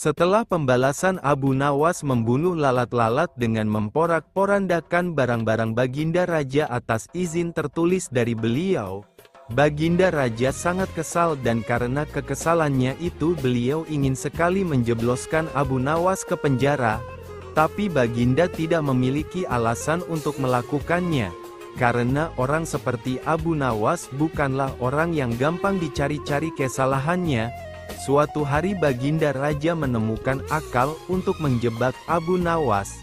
Setelah pembalasan Abu Nawas membunuh lalat-lalat dengan memporak-porandakan barang-barang Baginda Raja atas izin tertulis dari beliau, Baginda Raja sangat kesal dan karena kekesalannya itu beliau ingin sekali menjebloskan Abu Nawas ke penjara, tapi Baginda tidak memiliki alasan untuk melakukannya, karena orang seperti Abu Nawas bukanlah orang yang gampang dicari-cari kesalahannya. Suatu hari Baginda Raja menemukan akal untuk menjebak Abu Nawas.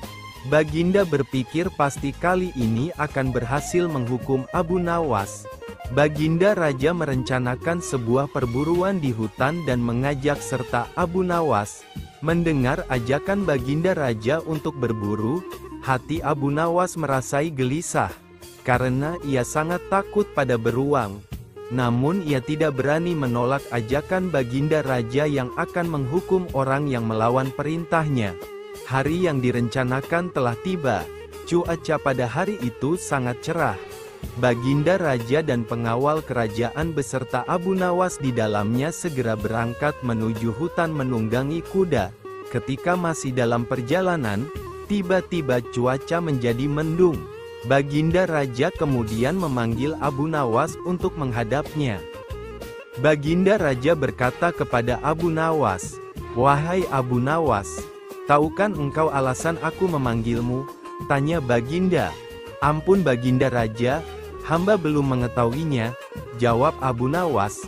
Baginda berpikir pasti kali ini akan berhasil menghukum Abu Nawas. Baginda Raja merencanakan sebuah perburuan di hutan dan mengajak serta Abu Nawas. Mendengar ajakan Baginda Raja untuk berburu, hati Abu Nawas merasai gelisah, karena ia sangat takut pada beruang. Namun ia tidak berani menolak ajakan Baginda Raja yang akan menghukum orang yang melawan perintahnya. Hari yang direncanakan telah tiba. Cuaca pada hari itu sangat cerah. Baginda Raja dan pengawal kerajaan beserta Abu Nawas di dalamnya segera berangkat menuju hutan menunggangi kuda. Ketika masih dalam perjalanan, tiba-tiba cuaca menjadi mendung. Baginda Raja kemudian memanggil Abu Nawas untuk menghadapnya. Baginda Raja berkata kepada Abu Nawas, "Wahai Abu Nawas, tahukah engkau alasan aku memanggilmu?" Tanya Baginda. "Ampun Baginda Raja, hamba belum mengetahuinya," jawab Abu Nawas.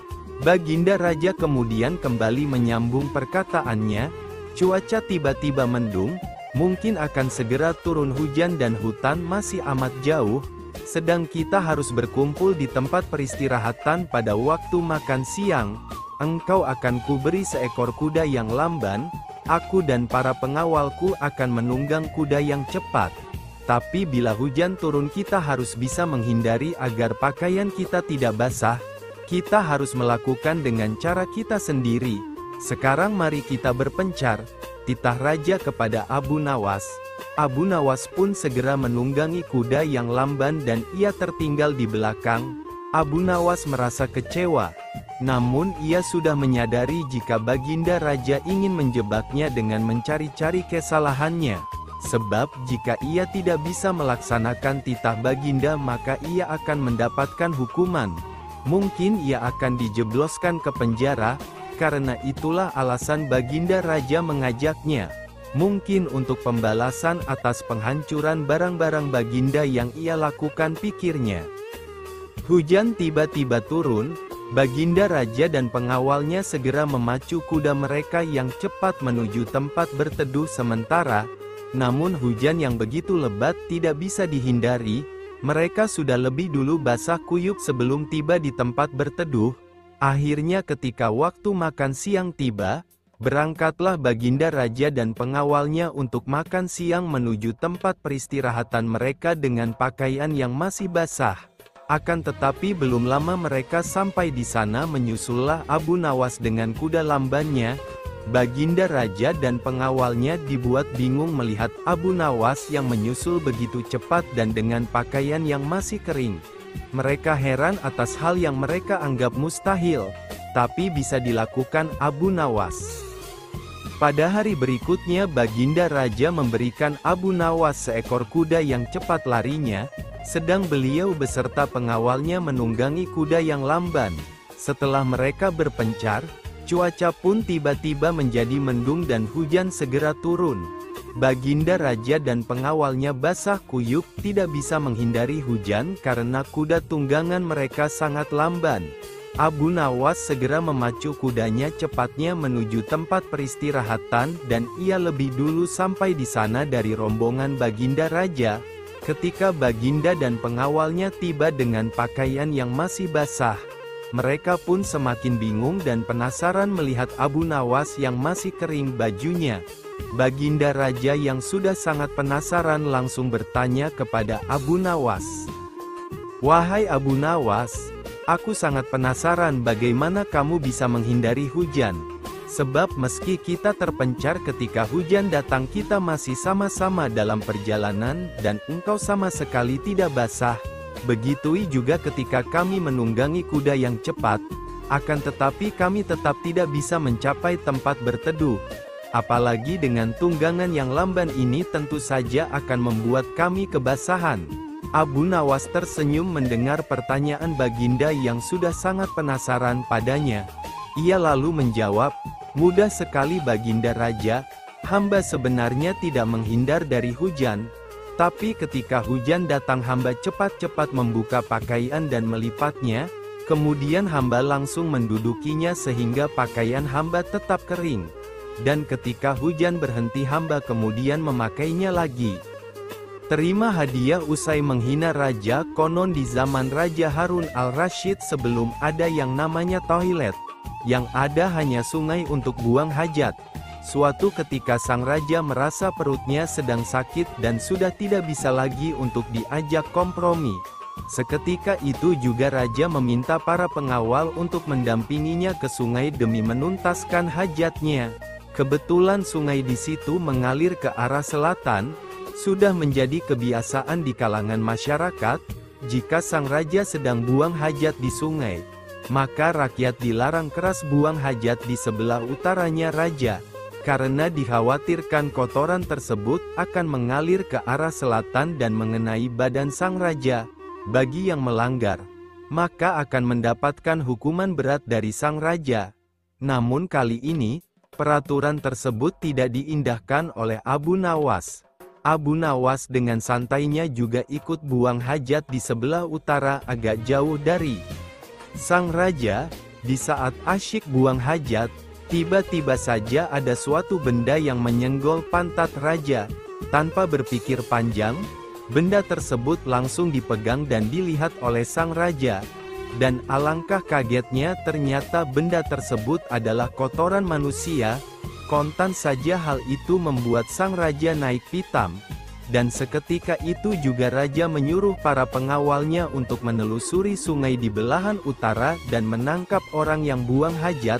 Baginda Raja kemudian kembali menyambung perkataannya, "Cuaca tiba-tiba mendung, mungkin akan segera turun hujan dan hutan masih amat jauh, sedang kita harus berkumpul di tempat peristirahatan pada waktu makan siang. Engkau akan kuberi seekor kuda yang lamban, aku dan para pengawalku akan menunggang kuda yang cepat. Tapi bila hujan turun kita harus bisa menghindari agar pakaian kita tidak basah. Kita harus melakukan dengan cara kita sendiri. Sekarang mari kita berpencar," titah Raja kepada Abu Nawas. Abu Nawas pun segera menunggangi kuda yang lamban dan ia tertinggal di belakang. Abu Nawas merasa kecewa. Namun ia sudah menyadari jika Baginda Raja ingin menjebaknya dengan mencari-cari kesalahannya. Sebab jika ia tidak bisa melaksanakan titah Baginda maka ia akan mendapatkan hukuman. Mungkin ia akan dijebloskan ke penjara. Karena itulah alasan Baginda Raja mengajaknya. Mungkin untuk pembalasan atas penghancuran barang-barang Baginda yang ia lakukan, pikirnya. Hujan tiba-tiba turun. Baginda Raja dan pengawalnya segera memacu kuda mereka yang cepat menuju tempat berteduh sementara. Namun hujan yang begitu lebat tidak bisa dihindari. Mereka sudah lebih dulu basah kuyup sebelum tiba di tempat berteduh. Akhirnya ketika waktu makan siang tiba, berangkatlah Baginda Raja dan pengawalnya untuk makan siang menuju tempat peristirahatan mereka dengan pakaian yang masih basah. Akan tetapi belum lama mereka sampai di sana menyusullah Abu Nawas dengan kuda lambannya. Baginda Raja dan pengawalnya dibuat bingung melihat Abu Nawas yang menyusul begitu cepat dan dengan pakaian yang masih kering. Mereka heran atas hal yang mereka anggap mustahil, tapi bisa dilakukan Abu Nawas. Pada hari berikutnya Baginda Raja memberikan Abu Nawas seekor kuda yang cepat larinya, sedang beliau beserta pengawalnya menunggangi kuda yang lamban. Setelah mereka berpencar, cuaca pun tiba-tiba menjadi mendung dan hujan segera turun. Baginda Raja dan pengawalnya basah kuyup, tidak bisa menghindari hujan karena kuda tunggangan mereka sangat lamban. Abu Nawas segera memacu kudanya cepatnya menuju tempat peristirahatan dan ia lebih dulu sampai di sana dari rombongan Baginda Raja. Ketika Baginda dan pengawalnya tiba dengan pakaian yang masih basah, mereka pun semakin bingung dan penasaran melihat Abu Nawas yang masih kering bajunya. Baginda Raja yang sudah sangat penasaran langsung bertanya kepada Abu Nawas. "Wahai Abu Nawas, aku sangat penasaran bagaimana kamu bisa menghindari hujan. Sebab meski kita terpencar ketika hujan datang kita masih sama-sama dalam perjalanan dan engkau sama sekali tidak basah. Begitu juga ketika kami menunggangi kuda yang cepat, akan tetapi kami tetap tidak bisa mencapai tempat berteduh. Apalagi dengan tunggangan yang lamban ini tentu saja akan membuat kami kebasahan. Abu Nawas tersenyum mendengar pertanyaan Baginda yang sudah sangat penasaran padanya. Ia lalu menjawab, "Mudah sekali Baginda Raja, hamba sebenarnya tidak menghindar dari hujan. Tapi ketika hujan datang hamba cepat-cepat membuka pakaian dan melipatnya, kemudian hamba langsung mendudukinya sehingga pakaian hamba tetap kering. Dan ketika hujan berhenti hamba kemudian memakainya lagi." Terima hadiah usai menghina raja. Konon di zaman Raja Harun al-Rasyid sebelum ada yang namanya toilet, yang ada hanya sungai untuk buang hajat. Suatu ketika sang raja merasa perutnya sedang sakit dan sudah tidak bisa lagi untuk diajak kompromi. Seketika itu juga raja meminta para pengawal untuk mendampinginya ke sungai demi menuntaskan hajatnya. Kebetulan sungai di situ mengalir ke arah selatan. Sudah menjadi kebiasaan di kalangan masyarakat, jika sang raja sedang buang hajat di sungai, maka rakyat dilarang keras buang hajat di sebelah utaranya raja, karena dikhawatirkan kotoran tersebut akan mengalir ke arah selatan dan mengenai badan sang raja. Bagi yang melanggar, maka akan mendapatkan hukuman berat dari sang raja. Namun kali ini, peraturan tersebut tidak diindahkan oleh Abu Nawas. Abu Nawas dengan santainya juga ikut buang hajat di sebelah utara agak jauh dari sang raja. Di saat asyik buang hajat, tiba-tiba saja ada suatu benda yang menyenggol pantat raja. Tanpa berpikir panjang, benda tersebut langsung dipegang dan dilihat oleh sang raja. Dan alangkah kagetnya ternyata benda tersebut adalah kotoran manusia. Kontan saja hal itu membuat sang raja naik pitam. Dan seketika itu juga raja menyuruh para pengawalnya untuk menelusuri sungai di belahan utara dan menangkap orang yang buang hajat.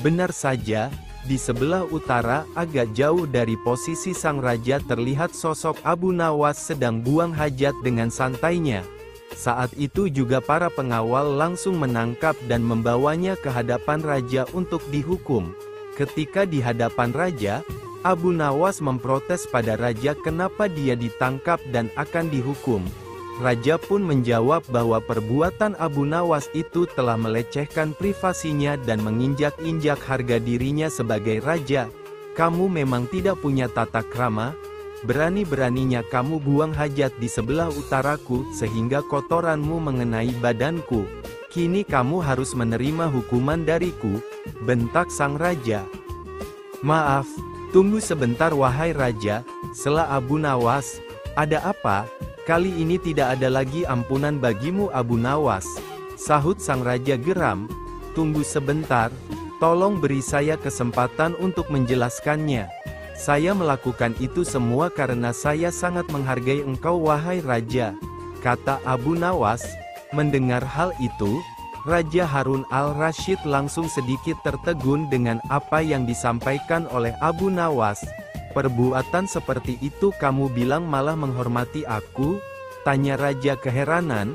Benar saja, di sebelah utara agak jauh dari posisi sang raja terlihat sosok Abu Nawas sedang buang hajat dengan santainya. Saat itu juga para pengawal langsung menangkap dan membawanya ke hadapan raja untuk dihukum. Ketika di hadapan raja, Abu Nawas memprotes pada raja kenapa dia ditangkap dan akan dihukum. Raja pun menjawab bahwa perbuatan Abu Nawas itu telah melecehkan privasinya dan menginjak-injak harga dirinya sebagai raja. "Kamu memang tidak punya tata krama? Berani-beraninya kamu buang hajat di sebelah utaraku sehingga kotoranmu mengenai badanku. Kini kamu harus menerima hukuman dariku," bentak sang raja. "Maaf, tunggu sebentar wahai raja," sela Abu Nawas. "Ada apa? Kali ini tidak ada lagi ampunan bagimu Abu Nawas," sahut sang raja geram. "Tunggu sebentar, tolong beri saya kesempatan untuk menjelaskannya. Saya melakukan itu semua karena saya sangat menghargai engkau wahai raja," kata Abu Nawas. Mendengar hal itu, Raja Harun al-Rasyid langsung sedikit tertegun dengan apa yang disampaikan oleh Abu Nawas. "Perbuatan seperti itu kamu bilang malah menghormati aku?" tanya raja keheranan.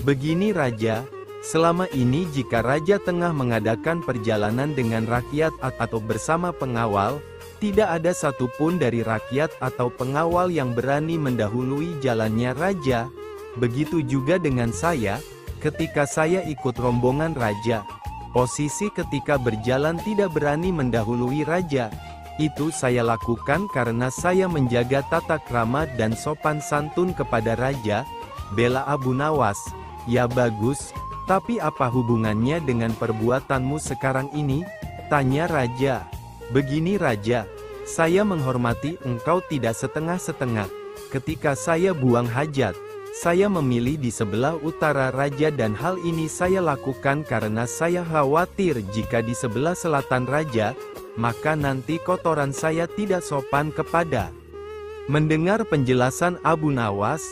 "Begini raja, selama ini jika raja tengah mengadakan perjalanan dengan rakyat atau bersama pengawal, tidak ada satupun dari rakyat atau pengawal yang berani mendahului jalannya raja. Begitu juga dengan saya, ketika saya ikut rombongan raja. Posisi ketika berjalan tidak berani mendahului raja. Itu saya lakukan karena saya menjaga tata krama dan sopan santun kepada raja," bela Abu Nawas. "Ya bagus, tapi apa hubungannya dengan perbuatanmu sekarang ini?" tanya raja. "Begini raja, saya menghormati engkau tidak setengah-setengah. Ketika saya buang hajat, saya memilih di sebelah utara raja dan hal ini saya lakukan karena saya khawatir jika di sebelah selatan raja, maka nanti kotoran saya tidak sopan kepada." Mendengar penjelasan Abu Nawas,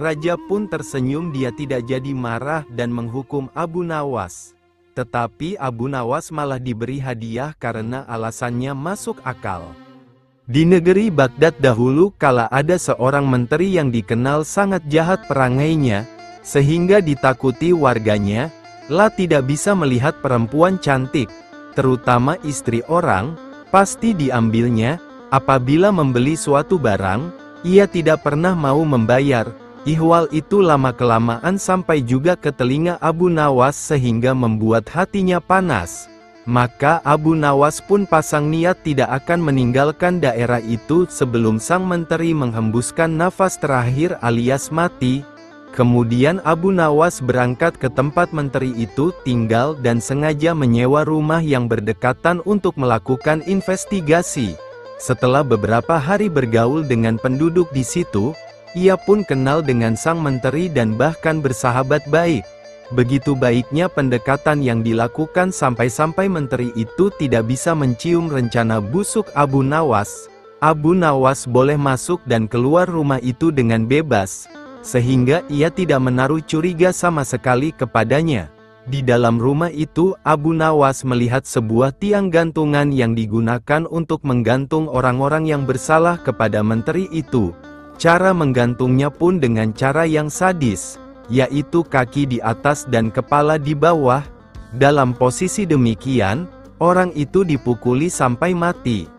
raja pun tersenyum. Dia tidak jadi marah dan menghukum Abu Nawas. Tetapi Abu Nawas malah diberi hadiah karena alasannya masuk akal. Di negeri Baghdad dahulu kala ada seorang menteri yang dikenal sangat jahat perangainya, sehingga ditakuti warganya, lah tidak bisa melihat perempuan cantik, terutama istri orang. pasti diambilnya. Apabila membeli suatu barang, ia tidak pernah mau membayar. Ihwal itu lama-kelamaan sampai juga ke telinga Abu Nawas sehingga membuat hatinya panas. Maka Abu Nawas pun pasang niat tidak akan meninggalkan daerah itu sebelum sang menteri menghembuskan nafas terakhir alias mati. Kemudian Abu Nawas berangkat ke tempat menteri itu tinggal dan sengaja menyewa rumah yang berdekatan untuk melakukan investigasi. Setelah beberapa hari bergaul dengan penduduk di situ, ia pun kenal dengan sang menteri dan bahkan bersahabat baik. Begitu baiknya pendekatan yang dilakukan sampai-sampai menteri itu tidak bisa mencium rencana busuk Abu Nawas. Abu Nawas boleh masuk dan keluar rumah itu dengan bebas, sehingga ia tidak menaruh curiga sama sekali kepadanya. Di dalam rumah itu, Abu Nawas melihat sebuah tiang gantungan yang digunakan untuk menggantung orang-orang yang bersalah kepada menteri itu. Cara menggantungnya pun dengan cara yang sadis, yaitu kaki di atas dan kepala di bawah. Dalam posisi demikian, orang itu dipukuli sampai mati.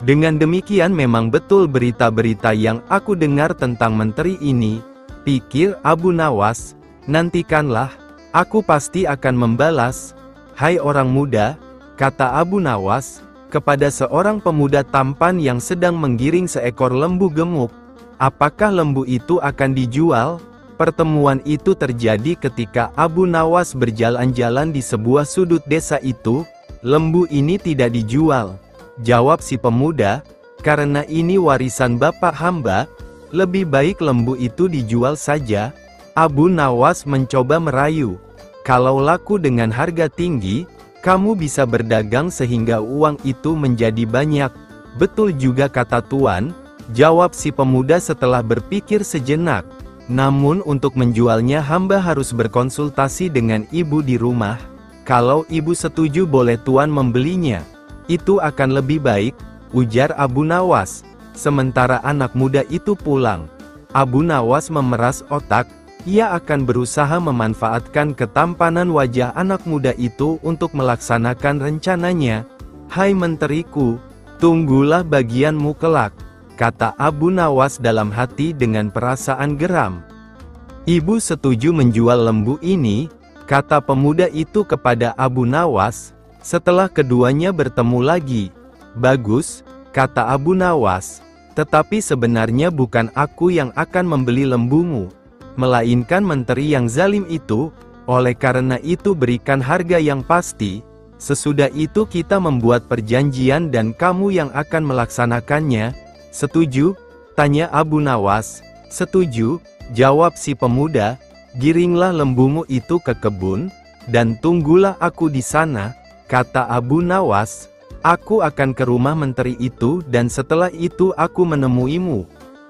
Dengan demikian memang betul berita-berita yang aku dengar tentang menteri ini, pikir Abu Nawas. Nantikanlah, aku pasti akan membalas. Hai orang muda, kata Abu Nawas, kepada seorang pemuda tampan yang sedang menggiring seekor lembu gemuk. Apakah lembu itu akan dijual? Pertemuan itu terjadi ketika Abu Nawas berjalan-jalan di sebuah sudut desa itu. Lembu ini tidak dijual, jawab si pemuda, karena ini warisan bapak hamba, lebih baik lembu itu dijual saja. Abu Nawas mencoba merayu, kalau laku dengan harga tinggi, kamu bisa berdagang sehingga uang itu menjadi banyak. Betul juga kata tuan, jawab si pemuda setelah berpikir sejenak. Namun untuk menjualnya hamba harus berkonsultasi dengan ibu di rumah. Kalau ibu setuju boleh tuan membelinya. Itu akan lebih baik, ujar Abu Nawas. Sementara anak muda itu pulang, Abu Nawas memeras otak. Ia akan berusaha memanfaatkan ketampanan wajah anak muda itu untuk melaksanakan rencananya. Hai menteriku, tunggulah bagianmu kelak, kata Abu Nawas dalam hati dengan perasaan geram. Ibu setuju menjual lembu ini, kata pemuda itu kepada Abu Nawas, setelah keduanya bertemu lagi. Bagus, kata Abu Nawas, tetapi sebenarnya bukan aku yang akan membeli lembumu, melainkan menteri yang zalim itu. Oleh karena itu berikan harga yang pasti. Sesudah itu kita membuat perjanjian dan kamu yang akan melaksanakannya. Setuju? Tanya Abu Nawas. Setuju, jawab si pemuda. Giringlah lembumu itu ke kebun, dan tunggulah aku di sana, kata Abu Nawas. Aku akan ke rumah menteri itu dan setelah itu aku menemuimu.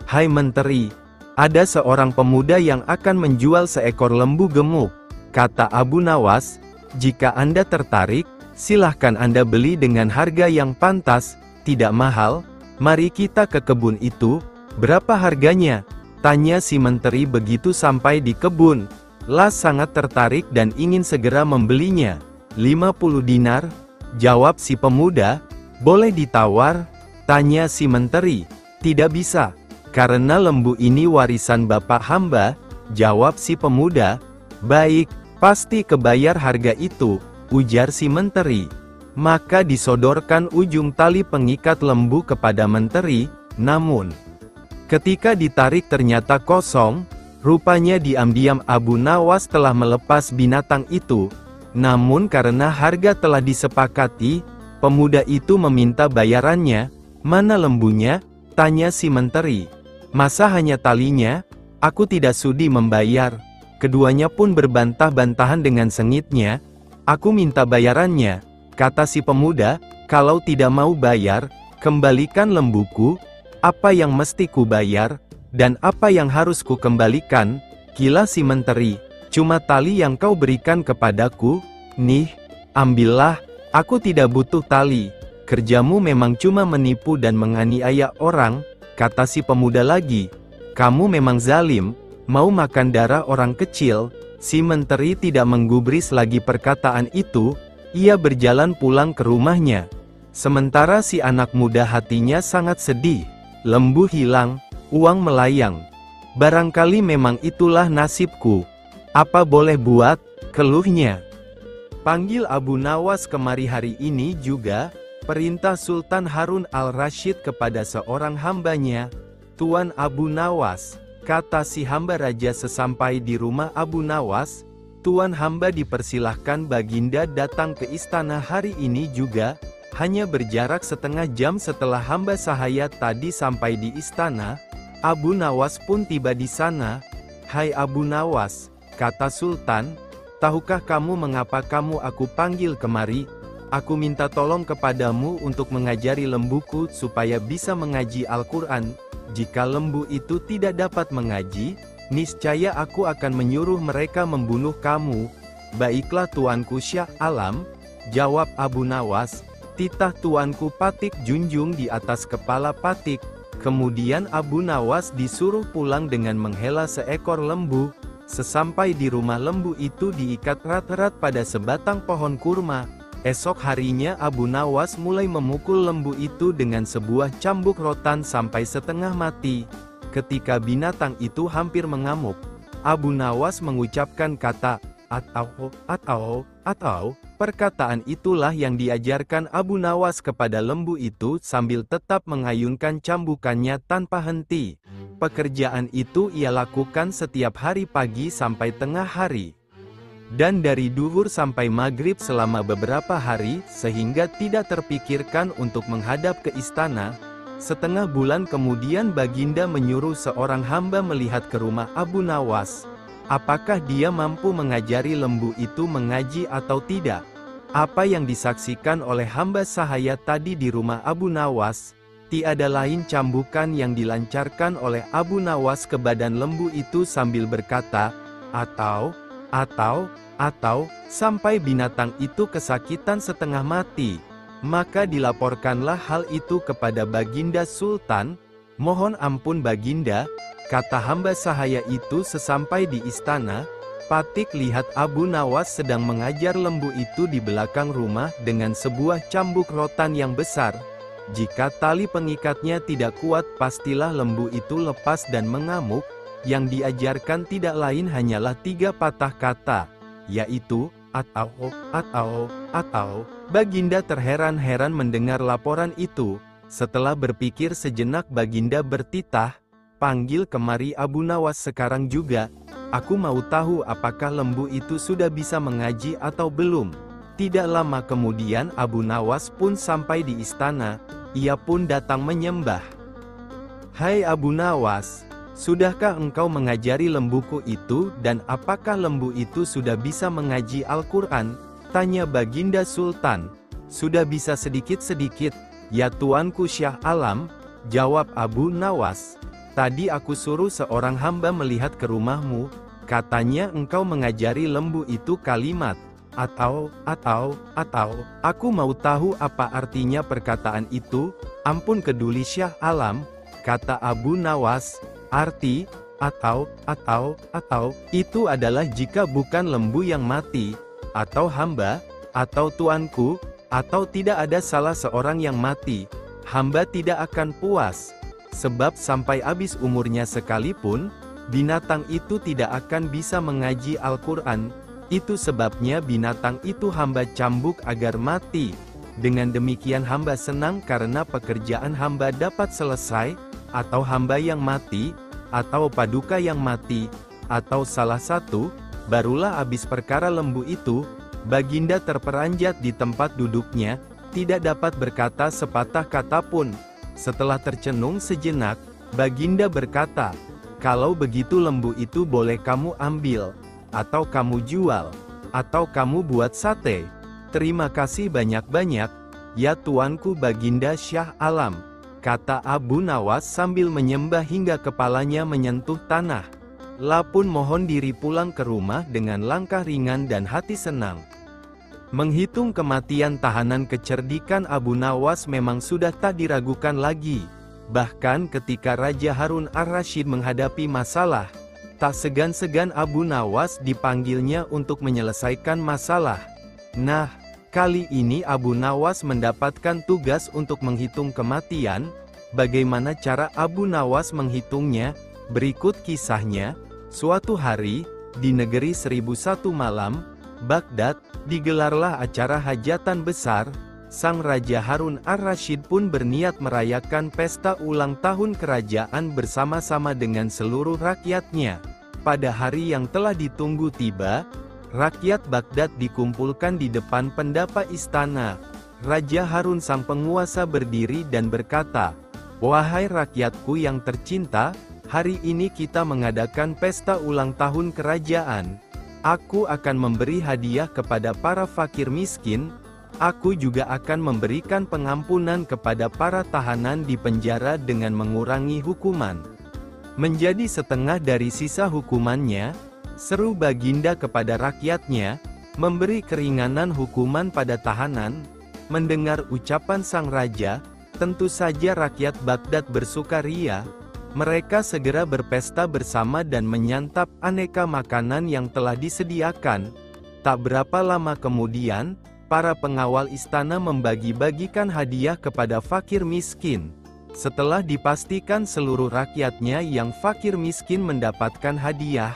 Hai menteri, ada seorang pemuda yang akan menjual seekor lembu gemuk, kata Abu Nawas. Jika Anda tertarik, silahkan Anda beli dengan harga yang pantas, tidak mahal. Mari kita ke kebun itu. Berapa harganya? Tanya si menteri begitu sampai di kebun. Las sangat tertarik dan ingin segera membelinya. 50 dinar, jawab si pemuda. Boleh ditawar? Tanya si menteri. Tidak bisa, karena lembu ini warisan bapak hamba, jawab si pemuda. Baik, pasti kebayar harga itu, ujar si menteri. Maka disodorkan ujung tali pengikat lembu kepada menteri, namun ketika ditarik ternyata kosong. Rupanya diam-diam Abu Nawas telah melepas binatang itu. Namun karena harga telah disepakati, pemuda itu meminta bayarannya. Mana lembunya? Tanya si menteri. Masa hanya talinya? Aku tidak sudi membayar. Keduanya pun berbantah-bantahan dengan sengitnya. Aku minta bayarannya, kata si pemuda. Kalau tidak mau bayar, kembalikan lembuku. Apa yang mesti ku bayar, dan apa yang harus ku kembalikan? Kila si menteri. Cuma tali yang kau berikan kepadaku. Nih, ambillah, aku tidak butuh tali. Kerjamu memang cuma menipu dan menganiaya orang, kata si pemuda lagi. Kamu memang zalim, mau makan darah orang kecil. Si menteri tidak menggubris lagi perkataan itu. Ia berjalan pulang ke rumahnya. Sementara si anak muda hatinya sangat sedih. Lembu hilang, uang melayang. Barangkali memang itulah nasibku. Apa boleh buat, keluhnya. Panggil Abu Nawas kemari hari ini juga, perintah Sultan Harun al-Rasyid kepada seorang hambanya. Tuan Abu Nawas, kata si hamba raja sesampai di rumah Abu Nawas, Tuan hamba dipersilahkan Baginda datang ke istana hari ini juga. Hanya berjarak setengah jam setelah hamba sahaya tadi sampai di istana, Abu Nawas pun tiba di sana. Hai Abu Nawas, kata Sultan, tahukah kamu mengapa kamu aku panggil kemari? Aku minta tolong kepadamu untuk mengajari lembuku supaya bisa mengaji Al-Quran. Jika lembu itu tidak dapat mengaji, niscaya aku akan menyuruh mereka membunuh kamu. Baiklah tuanku Syah Alam, jawab Abu Nawas. Titah tuanku Patik junjung di atas kepala Patik. Kemudian Abu Nawas disuruh pulang dengan menghela seekor lembu. Sesampai di rumah lembu itu diikat erat-erat pada sebatang pohon kurma. Esok harinya Abu Nawas mulai memukul lembu itu dengan sebuah cambuk rotan sampai setengah mati. Ketika binatang itu hampir mengamuk, Abu Nawas mengucapkan kata, atau. Perkataan itulah yang diajarkan Abu Nawas kepada lembu itu sambil tetap mengayunkan cambukannya tanpa henti. Pekerjaan itu ia lakukan setiap hari pagi sampai tengah hari. Dan dari duhur sampai maghrib selama beberapa hari, sehingga tidak terpikirkan untuk menghadap ke istana. Setengah bulan kemudian Baginda menyuruh seorang hamba melihat ke rumah Abu Nawas. Apakah dia mampu mengajari lembu itu mengaji atau tidak? Apa yang disaksikan oleh hamba sahaya tadi di rumah Abu Nawas, tiada lain cambukan yang dilancarkan oleh Abu Nawas ke badan lembu itu sambil berkata, atau, sampai binatang itu kesakitan setengah mati. Maka dilaporkanlah hal itu kepada Baginda Sultan. Mohon ampun Baginda, kata hamba sahaya itu sesampai di istana. Patik lihat Abu Nawas sedang mengajar lembu itu di belakang rumah dengan sebuah cambuk rotan yang besar. Jika tali pengikatnya tidak kuat pastilah lembu itu lepas dan mengamuk. Yang diajarkan tidak lain hanyalah 3 patah kata, yaitu, atau. Baginda terheran-heran mendengar laporan itu. Setelah berpikir sejenak Baginda bertitah, panggil kemari Abu Nawas sekarang juga. Aku mau tahu apakah lembu itu sudah bisa mengaji atau belum. Tidak lama kemudian Abu Nawas pun sampai di istana. Ia pun datang menyembah. Hai Abu Nawas, sudahkah engkau mengajari lembuku itu dan apakah lembu itu sudah bisa mengaji Al-Quran? Tanya Baginda Sultan. Sudah bisa sedikit-sedikit, ya tuanku Syah Alam, jawab Abu Nawas. Tadi aku suruh seorang hamba melihat ke rumahmu, katanya engkau mengajari lembu itu kalimat, atau. Aku mau tahu apa artinya perkataan itu. Ampun keduli Syah Alam, kata Abu Nawas, arti, atau, itu adalah jika bukan lembu yang mati, atau hamba, atau tuanku, atau tidak ada salah seorang yang mati, hamba tidak akan puas. Sebab sampai habis umurnya sekalipun, binatang itu tidak akan bisa mengaji Al-Quran. Itu sebabnya binatang itu hamba cambuk agar mati. Dengan demikian hamba senang karena pekerjaan hamba dapat selesai, atau hamba yang mati, atau paduka yang mati, atau salah satu, barulah habis perkara lembu itu. Baginda terperanjat di tempat duduknya, tidak dapat berkata sepatah kata pun. Setelah tercenung sejenak, Baginda berkata, kalau begitu lembu itu boleh kamu ambil, atau kamu jual, atau kamu buat sate. Terima kasih banyak-banyak, ya tuanku Baginda Syah Alam, kata Abu Nawas sambil menyembah hingga kepalanya menyentuh tanah. Lapun mohon diri pulang ke rumah dengan langkah ringan dan hati senang. Menghitung kematian tahanan kecerdikan Abu Nawas memang sudah tak diragukan lagi. Bahkan ketika Raja Harun ar-Rasyid menghadapi masalah, tak segan-segan Abu Nawas dipanggilnya untuk menyelesaikan masalah. Nah, Kali ini Abu Nawas mendapatkan tugas untuk menghitung kematian. Bagaimana cara Abu Nawas menghitungnya? Berikut kisahnya. Suatu hari, di negeri 1001 malam, Baghdad, digelarlah acara hajatan besar. Sang Raja Harun ar-Rasyid pun berniat merayakan pesta ulang tahun kerajaan bersama-sama dengan seluruh rakyatnya. Pada hari yang telah ditunggu tiba, rakyat Baghdad dikumpulkan di depan pendapa istana. Raja Harun sang penguasa berdiri dan berkata, "Wahai rakyatku yang tercinta, hari ini kita mengadakan pesta ulang tahun kerajaan. Aku akan memberi hadiah kepada para fakir miskin. Aku juga akan memberikan pengampunan kepada para tahanan di penjara dengan mengurangi hukuman menjadi setengah dari sisa hukumannya," seru Baginda kepada rakyatnya, memberi keringanan hukuman pada tahanan. Mendengar ucapan sang raja, tentu saja rakyat Baghdad bersukaria. Mereka segera berpesta bersama dan menyantap aneka makanan yang telah disediakan. Tak berapa lama kemudian, para pengawal istana membagi-bagikan hadiah kepada fakir miskin. Setelah dipastikan seluruh rakyatnya yang fakir miskin mendapatkan hadiah,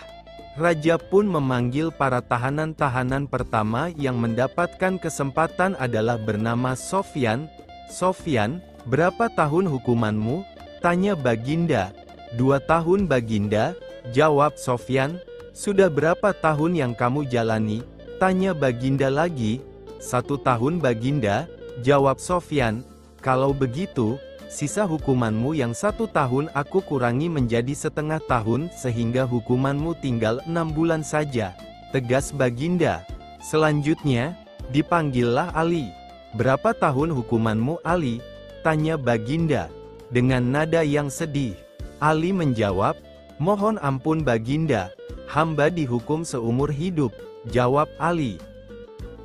raja pun memanggil para tahanan-tahanan. Pertama yang mendapatkan kesempatan adalah bernama Sofyan. "Sofyan, berapa tahun hukumanmu?" tanya Baginda. "2 tahun Baginda," jawab Sofyan. "Sudah berapa tahun yang kamu jalani?" tanya Baginda lagi. "1 tahun Baginda," jawab Sofyan. "Kalau begitu, sisa hukumanmu yang 1 tahun aku kurangi menjadi setengah tahun sehingga hukumanmu tinggal 6 bulan saja," tegas Baginda. Selanjutnya, dipanggillah Ali. "Berapa tahun hukumanmu Ali?" tanya Baginda. Dengan nada yang sedih, Ali menjawab, "Mohon ampun Baginda, hamba dihukum seumur hidup," jawab Ali.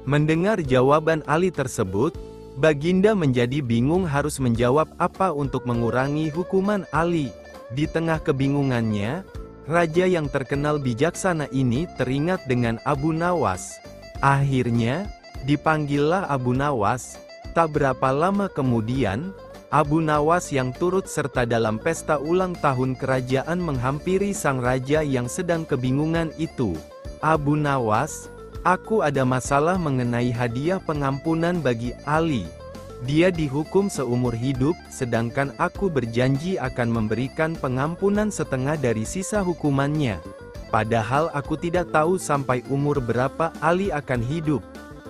Mendengar jawaban Ali tersebut, Baginda menjadi bingung harus menjawab apa untuk mengurangi hukuman Ali. Di tengah kebingungannya, raja yang terkenal bijaksana ini teringat dengan Abu Nawas. Akhirnya, dipanggillah Abu Nawas. Tak berapa lama kemudian, Abu Nawas yang turut serta dalam pesta ulang tahun kerajaan menghampiri sang raja yang sedang kebingungan itu. "Abu Nawas, aku ada masalah mengenai hadiah pengampunan bagi Ali. Dia dihukum seumur hidup, sedangkan aku berjanji akan memberikan pengampunan setengah dari sisa hukumannya. Padahal aku tidak tahu sampai umur berapa Ali akan hidup.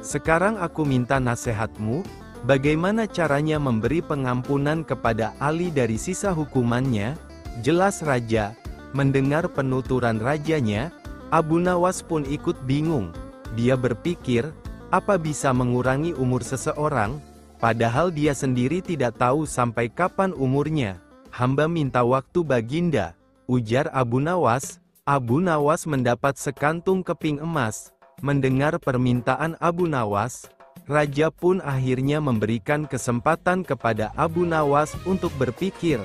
Sekarang aku minta nasihatmu, bagaimana caranya memberi pengampunan kepada Ali dari sisa hukumannya?" Jelas raja. Mendengar penuturan rajanya, Abu Nawas pun ikut bingung. Dia berpikir, apa bisa mengurangi umur seseorang, padahal dia sendiri tidak tahu sampai kapan umurnya. "Hamba minta waktu Baginda," ujar Abu Nawas. Abu Nawas mendapat sekantung keping emas. Mendengar permintaan Abu Nawas, raja pun akhirnya memberikan kesempatan kepada Abu Nawas untuk berpikir.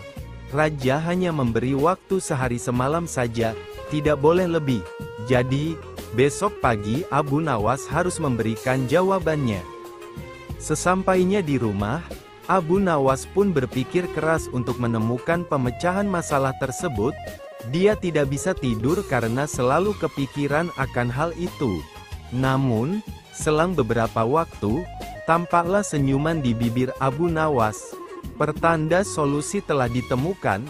Raja hanya memberi waktu sehari semalam saja, tidak boleh lebih. Jadi, besok pagi Abu Nawas harus memberikan jawabannya. Sesampainya di rumah, Abu Nawas pun berpikir keras untuk menemukan pemecahan masalah tersebut. Dia tidak bisa tidur karena selalu kepikiran akan hal itu. Namun, selang beberapa waktu, tampaklah senyuman di bibir Abu Nawas. Pertanda solusi telah ditemukan.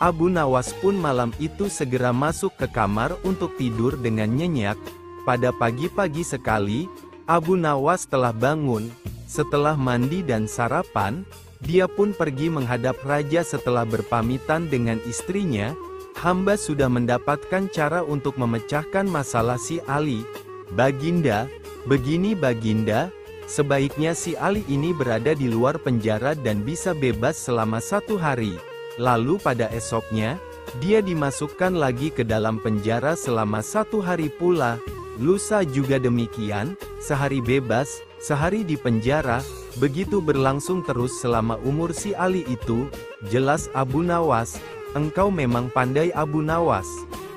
Abu Nawas pun malam itu segera masuk ke kamar untuk tidur dengan nyenyak. Pada pagi-pagi sekali, Abu Nawas telah bangun. Setelah mandi dan sarapan, dia pun pergi menghadap raja. Setelah berpamitan dengan istrinya, "Hamba sudah mendapatkan cara untuk memecahkan masalah si Ali. Baginda, begini Baginda, sebaiknya si Ali ini berada di luar penjara dan bisa bebas selama 1 hari. Lalu pada esoknya, dia dimasukkan lagi ke dalam penjara selama 1 hari pula. Lusa juga demikian, sehari bebas, sehari di penjara, begitu berlangsung terus selama umur si Ali itu." Jelas Abu Nawas, "Engkau memang pandai Abu Nawas.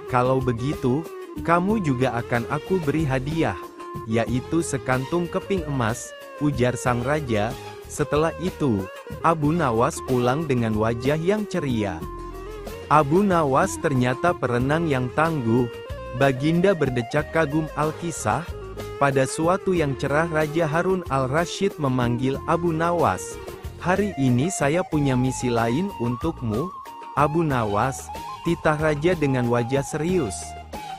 Kalau begitu, kamu juga akan aku beri hadiah, yaitu sekantung keping emas." ujar sang raja. Setelah itu, Abu Nawas pulang dengan wajah yang ceria. Abu Nawas ternyata perenang yang tangguh. Baginda berdecak kagum Al-Kisah. Pada suatu yang cerah Raja Harun al-Rasyid memanggil Abu Nawas. "Hari ini saya punya misi lain untukmu, Abu Nawas," titah raja dengan wajah serius.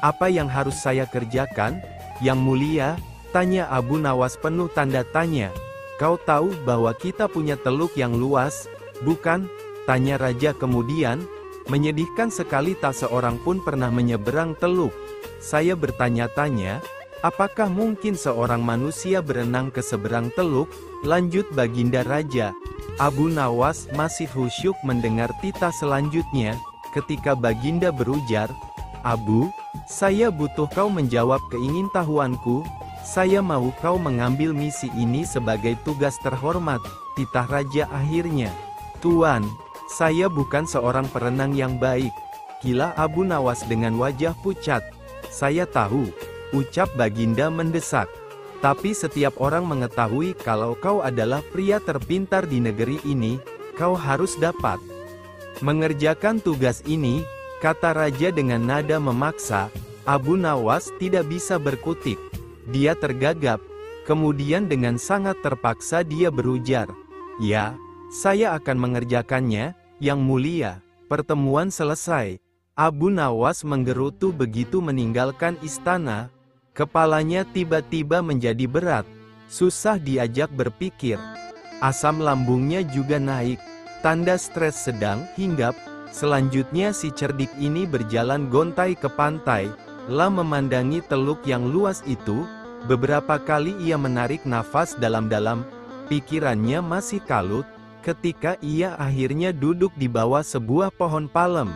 "Apa yang harus saya kerjakan, Yang Mulia?" tanya Abu Nawas penuh tanda tanya. "Kau tahu bahwa kita punya teluk yang luas, bukan?" tanya raja kemudian. "Menyedihkan sekali tak seorang pun pernah menyeberang teluk. Saya bertanya-tanya, apakah mungkin seorang manusia berenang ke seberang teluk?" lanjut Baginda Raja. Abu Nawas masih khusyuk mendengar titah selanjutnya. Ketika Baginda berujar, "Abu, saya butuh kau menjawab keingintahuanku. Saya mau kau mengambil misi ini sebagai tugas terhormat," titah raja akhirnya. "Tuan, saya bukan seorang perenang yang baik," gila Abu Nawas dengan wajah pucat. "Saya tahu," ucap Baginda mendesak. "Tapi setiap orang mengetahui kalau kau adalah pria terpintar di negeri ini, kau harus dapat mengerjakan tugas ini," kata raja dengan nada memaksa. Abu Nawas tidak bisa berkutik. Dia tergagap. Kemudian dengan sangat terpaksa dia berujar, "Ya, saya akan mengerjakannya, Yang Mulia." Pertemuan selesai. Abu Nawas menggerutu begitu meninggalkan istana. Kepalanya tiba-tiba menjadi berat. Susah diajak berpikir. Asam lambungnya juga naik. Tanda stres sedang hinggap. Selanjutnya si cerdik ini berjalan gontai ke pantai. Lah memandangi teluk yang luas itu. Beberapa kali ia menarik nafas dalam-dalam. Pikirannya masih kalut. Ketika ia akhirnya duduk di bawah sebuah pohon palem.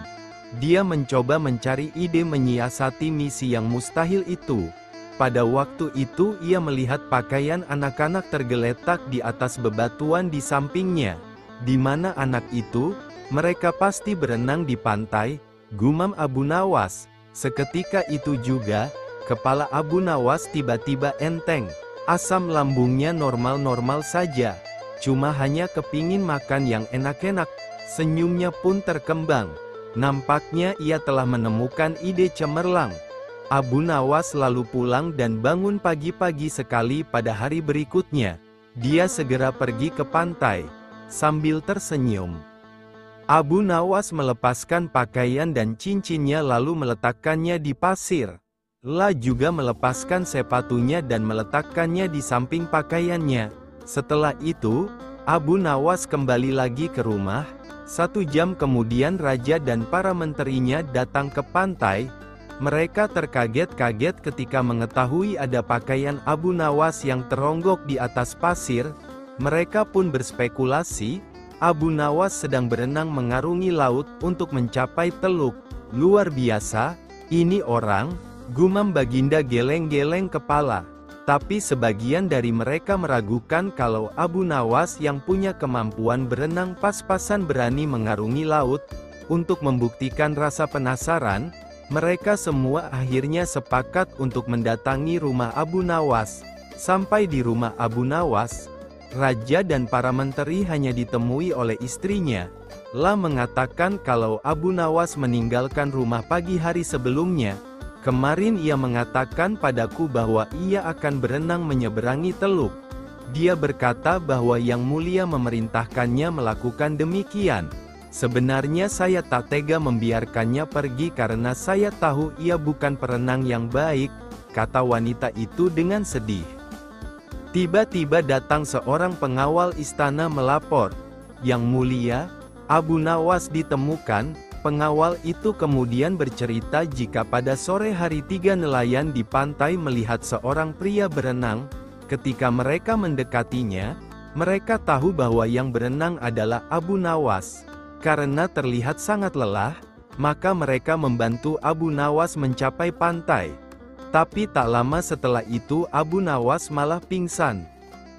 Dia mencoba mencari ide menyiasati misi yang mustahil itu. Pada waktu itu ia melihat pakaian anak-anak tergeletak di atas bebatuan di sampingnya. "Di mana anak itu? Mereka pasti berenang di pantai," gumam Abu Nawas. Seketika itu juga, kepala Abu Nawas tiba-tiba enteng. Asam lambungnya normal-normal saja. Cuma hanya kepingin makan yang enak-enak. Senyumnya pun terkembang. Nampaknya ia telah menemukan ide cemerlang. Abu Nawas lalu pulang dan bangun pagi-pagi sekali pada hari berikutnya. Dia segera pergi ke pantai. Sambil tersenyum, Abu Nawas melepaskan pakaian dan cincinnya lalu meletakkannya di pasir. Lah juga melepaskan sepatunya dan meletakkannya di samping pakaiannya. Setelah itu, Abu Nawas kembali lagi ke rumah. 1 jam kemudian raja dan para menterinya datang ke pantai. Mereka terkaget-kaget ketika mengetahui ada pakaian Abu Nawas yang teronggok di atas pasir. Mereka pun berspekulasi, Abu Nawas sedang berenang mengarungi laut untuk mencapai teluk. "Luar biasa, ini orang," gumam Baginda geleng-geleng kepala. Tapi sebagian dari mereka meragukan kalau Abu Nawas yang punya kemampuan berenang pas-pasan berani mengarungi laut. Untuk membuktikan rasa penasaran, mereka semua akhirnya sepakat untuk mendatangi rumah Abu Nawas. Sampai di rumah Abu Nawas, raja dan para menteri hanya ditemui oleh istrinya. Lah mengatakan kalau Abu Nawas meninggalkan rumah pagi hari sebelumnya. "Kemarin ia mengatakan padaku bahwa ia akan berenang menyeberangi teluk. Dia berkata bahwa Yang Mulia memerintahkannya melakukan demikian. Sebenarnya saya tak tega membiarkannya pergi karena saya tahu ia bukan perenang yang baik," kata wanita itu dengan sedih. Tiba-tiba datang seorang pengawal istana melapor, "Yang Mulia, Abu Nawas ditemukan." Pengawal itu kemudian bercerita jika pada sore hari 3 nelayan di pantai melihat seorang pria berenang. Ketika mereka mendekatinya, mereka tahu bahwa yang berenang adalah Abu Nawas. Karena terlihat sangat lelah, maka mereka membantu Abu Nawas mencapai pantai. Tapi tak lama setelah itu Abu Nawas malah pingsan.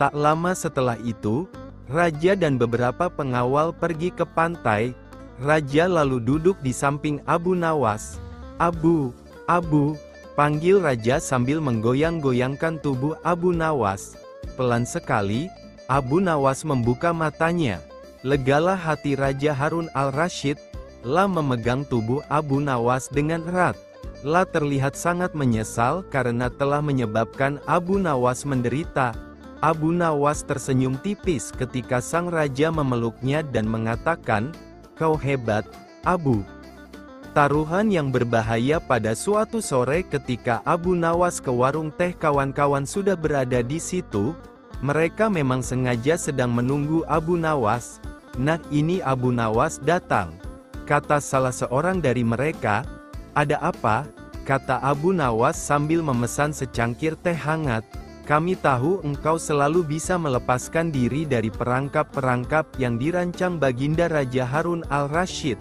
Tak lama setelah itu, raja dan beberapa pengawal pergi ke pantai. Raja lalu duduk di samping Abu Nawas. "Abu, Abu," panggil raja sambil menggoyang-goyangkan tubuh Abu Nawas. Pelan sekali, Abu Nawas membuka matanya. Legalah hati Raja Harun al-Rasyid. La memegang tubuh Abu Nawas dengan erat. La terlihat sangat menyesal karena telah menyebabkan Abu Nawas menderita. Abu Nawas tersenyum tipis ketika sang raja memeluknya dan mengatakan, "Kau hebat, Abu." Taruhan yang berbahaya pada suatu sore ketika Abu Nawas ke warung teh, kawan-kawan sudah berada di situ. Mereka memang sengaja sedang menunggu Abu Nawas. Nah, ini Abu Nawas datang. Kata salah seorang dari mereka. "Ada apa?" kata Abu Nawas sambil memesan secangkir teh hangat. "Kami tahu engkau selalu bisa melepaskan diri dari perangkap-perangkap yang dirancang Baginda Raja Harun al-Rasyid.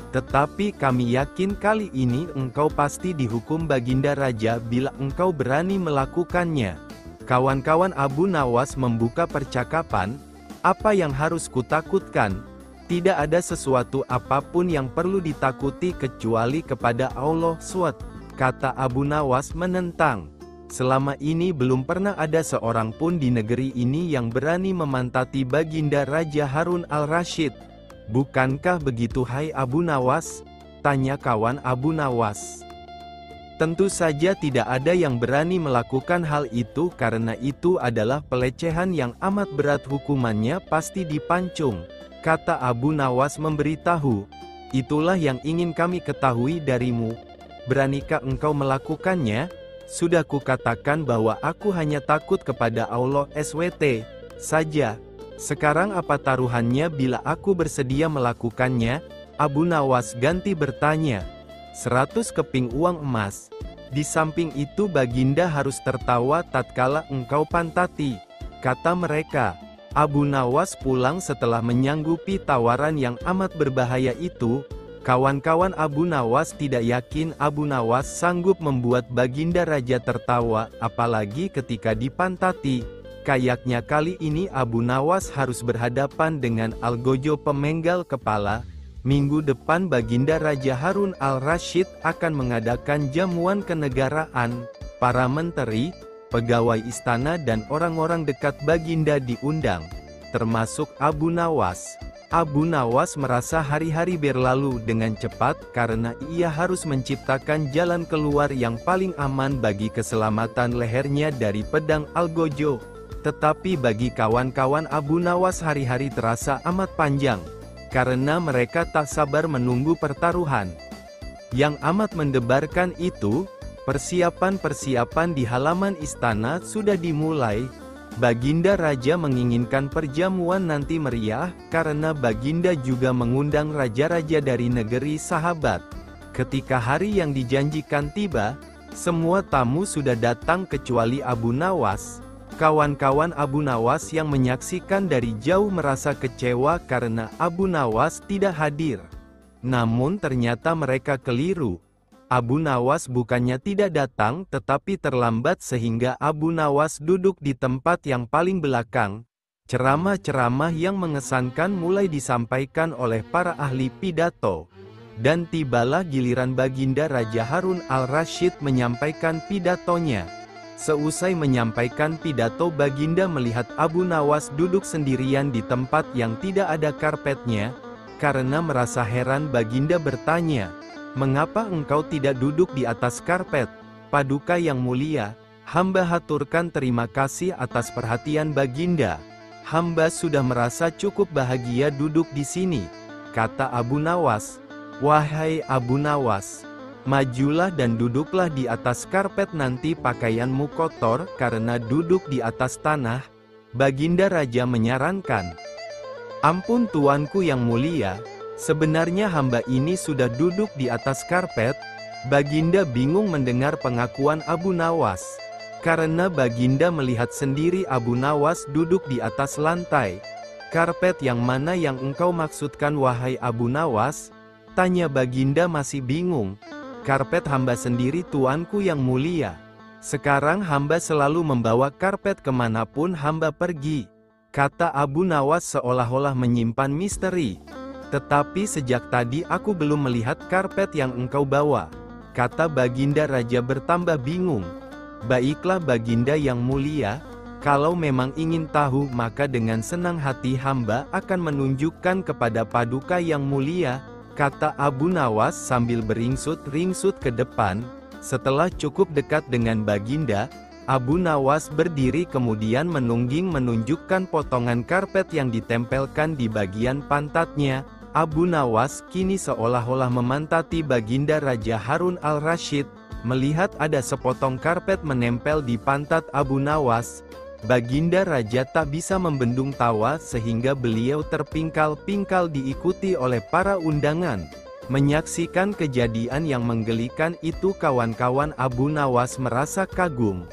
Tetapi kami yakin kali ini engkau pasti dihukum Baginda Raja bila engkau berani melakukannya." Kawan-kawan Abu Nawas membuka percakapan. "Apa yang harus kutakutkan? Tidak ada sesuatu apapun yang perlu ditakuti kecuali kepada Allah SWT," kata Abu Nawas menentang. "Selama ini belum pernah ada seorang pun di negeri ini yang berani memantati Baginda Raja Harun al-Rasyid. Bukankah begitu, hai Abu Nawas?" tanya kawan Abu Nawas. "Tentu saja tidak ada yang berani melakukan hal itu karena itu adalah pelecehan yang amat berat, hukumannya pasti dipancung," kata Abu Nawas memberitahu. "Itulah yang ingin kami ketahui darimu. Beranikah engkau melakukannya?" "Sudah kukatakan bahwa aku hanya takut kepada Allah SWT saja. Sekarang apa taruhannya bila aku bersedia melakukannya?" Abu Nawas ganti bertanya. 100 keping uang emas. Di samping itu Baginda harus tertawa tatkala engkau pantati, kata mereka. Abu Nawas pulang setelah menyanggupi tawaran yang amat berbahaya itu. Kawan-kawan Abu Nawas tidak yakin Abu Nawas sanggup membuat Baginda Raja tertawa, apalagi ketika dipantati. Kayaknya kali ini Abu Nawas harus berhadapan dengan Algojo pemenggal kepala. Minggu depan Baginda Raja Harun al-Rasyid akan mengadakan jamuan kenegaraan. Para menteri, pegawai istana dan orang-orang dekat Baginda diundang, termasuk Abu Nawas. Abu Nawas merasa hari-hari berlalu dengan cepat karena ia harus menciptakan jalan keluar yang paling aman bagi keselamatan lehernya dari pedang Algojo. Tetapi bagi kawan-kawan Abu Nawas hari-hari terasa amat panjang, karena mereka tak sabar menunggu pertaruhan. Yang amat mendebarkan itu, persiapan-persiapan di halaman istana sudah dimulai. Baginda Raja menginginkan perjamuan nanti meriah, karena Baginda juga mengundang raja-raja dari negeri sahabat. Ketika hari yang dijanjikan tiba, semua tamu sudah datang kecuali Abu Nawas. Kawan-kawan Abu Nawas yang menyaksikan dari jauh merasa kecewa karena Abu Nawas tidak hadir. Namun ternyata mereka keliru. Abu Nawas bukannya tidak datang tetapi terlambat sehingga Abu Nawas duduk di tempat yang paling belakang. Ceramah-ceramah yang mengesankan mulai disampaikan oleh para ahli pidato. Dan tibalah giliran Baginda Raja Harun al-Rasyid menyampaikan pidatonya. Seusai menyampaikan pidato, Baginda melihat Abu Nawas duduk sendirian di tempat yang tidak ada karpetnya. Karena merasa heran, Baginda bertanya, "Mengapa engkau tidak duduk di atas karpet?" "Paduka yang mulia, hamba haturkan terima kasih atas perhatian Baginda. Hamba sudah merasa cukup bahagia duduk di sini," kata Abu Nawas. "Wahai Abu Nawas, majulah dan duduklah di atas karpet, nanti pakaianmu kotor karena duduk di atas tanah." Baginda Raja menyarankan. "Ampun tuanku yang mulia, sebenarnya hamba ini sudah duduk di atas karpet." Baginda bingung mendengar pengakuan Abu Nawas. Karena Baginda melihat sendiri Abu Nawas duduk di atas lantai. "Karpet yang mana yang engkau maksudkan wahai Abu Nawas?" tanya Baginda masih bingung. "Karpet hamba sendiri tuanku yang mulia. Sekarang hamba selalu membawa karpet kemanapun hamba pergi," kata Abu Nawas seolah-olah menyimpan misteri. "Tetapi sejak tadi aku belum melihat karpet yang engkau bawa," kata Baginda Raja bertambah bingung. "Baiklah Baginda yang mulia, Kalau memang ingin tahu, maka dengan senang hati hamba akan menunjukkan kepada Paduka yang mulia, kata Abu Nawas sambil beringsut-ringsut ke depan. Setelah cukup dekat dengan Baginda, Abu Nawas berdiri kemudian menungging menunjukkan potongan karpet yang ditempelkan di bagian pantatnya. Abu Nawas kini seolah-olah memantati Baginda Raja Harun al-Rasyid. Melihat ada sepotong karpet menempel di pantat Abu Nawas, Baginda Raja tak bisa membendung tawa sehingga beliau terpingkal-pingkal diikuti oleh para undangan. Menyaksikan kejadian yang menggelikan itu, kawan-kawan Abu Nawas merasa kagum.